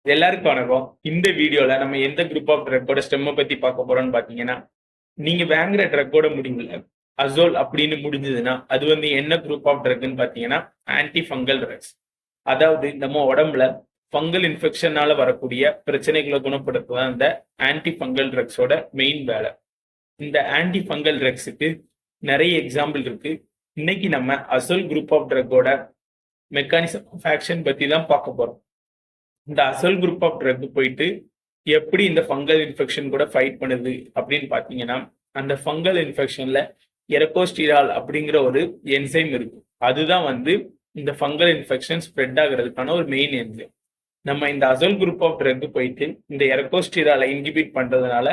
எல்லாருக்கும் வணக்கம். இந்த வீடியோல நம்ம எந்த குரூப் ஆஃப் ட்ரக்கோட ஸ்டெம்மை பத்தி பார்க்க போறோம்னு பாத்தீங்கன்னா, நீங்க வாங்குற ட்ரக்கோட முடிவுல அசோல் அப்படின்னு முடிஞ்சதுன்னா அது வந்து என்ன குரூப் ஆஃப் ட்ரக்னு பாத்தீங்கன்னா ஆன்டி ஃபங்கல் ட்ரக்ஸ். அதாவது நம்ம உடம்புல ஃபங்கல் இன்ஃபெக்ஷனால வரக்கூடிய பிரச்சனைகளை குணப்படுத்துதான் இந்த ஆன்டி ஃபங்கல் ட்ரக்ஸோட மெயின் வேலை. இந்த ஆன்டி ஃபங்கல் ட்ரக்ஸுக்கு நிறைய எக்ஸாம்பிள் இருக்கு. இன்னைக்கு நம்ம அசோல் குரூப் ஆஃப் ட்ரக்கோட மெக்கானிசம் ஆஃப் ஆக்ஷன் பத்தி தான் பார்க்க போறோம். இந்த அசல் குரூப் ஆஃப் ட்ரக் போயிட்டு எப்படி இந்த ஃபங்கல் இன்ஃபெக்ஷன் கூட ஃபைட் பண்ணுது அப்படின்னு பார்த்தீங்கன்னா, அந்த ஃபங்கல் இன்ஃபெக்ஷன்ல எரகோஸ்டிரால் அப்படிங்கிற ஒரு என்சைம் இருக்கு. அதுதான் வந்து இந்த ஃபங்கல் இன்ஃபெக்ஷன் ஸ்ப்ரெட் ஆகிறதுக்கான ஒரு மெயின் என்சைம். நம்ம இந்த அசல் குரூப் ஆஃப் ட்ரக் போயிட்டு இந்த எரகோஸ்டிராலை இன்ஹிபிட் பண்றதுனால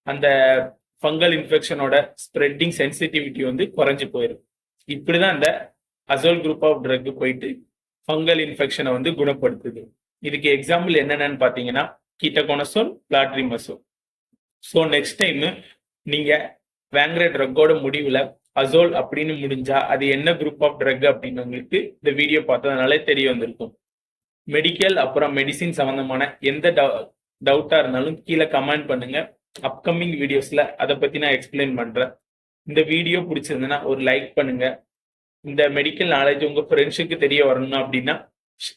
அந்த ஃபங்கல் இன்ஃபெக்ஷனோட ஸ்ப்ரெட்டிங் சென்சிட்டிவிட்டி வந்து குறைஞ்சு போயிடும். இப்படிதான் இந்த அசல் குரூப் ஆஃப் ட்ரக் போயிட்டு ஃபங்கல் இன்ஃபெக்ஷனை வந்து குணப்படுத்துது. இதுக்கு எக்ஸாம்பிள் என்னென்னு பார்த்தீங்கன்னா கீட்டகோனசோல், பிளாட்ரிமசோல். ஸோ நெக்ஸ்ட் டைம் நீங்க வாங்குற ட்ரக்கோட முடிவுல அசோல் அப்படின்னு முடிஞ்சா அது என்ன குரூப் ஆஃப் ட்ரக் அப்படின்னு உங்களுக்கு இந்த வீடியோ பார்த்ததுனால தெரிய வந்திருக்கும். மெடிக்கல் அப்புறம் மெடிசின் சம்பந்தமான எந்த டவுட்டா இருந்தாலும் கீழே கமெண்ட் பண்ணுங்க. அப்கமிங் வீடியோஸ்ல அதை பத்தி நான் எக்ஸ்பிளைன் பண்றேன். இந்த வீடியோ பிடிச்சிருந்ததுன்னா ஒரு லைக் பண்ணுங்க. இந்த மெடிக்கல் நாலேஜ் உங்க ஃப்ரெண்ட்ஸுக்கு தெரிய வரணும் அப்படின்னா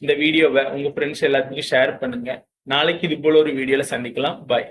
இந்த வீடியோவை உங்க ஃப்ரெண்ட்ஸ் எல்லாத்துக்கும் ஷேர் பண்ணுங்க. நாளைக்கு இது போல ஒரு வீடியோல சந்திக்கலாம். பாய்.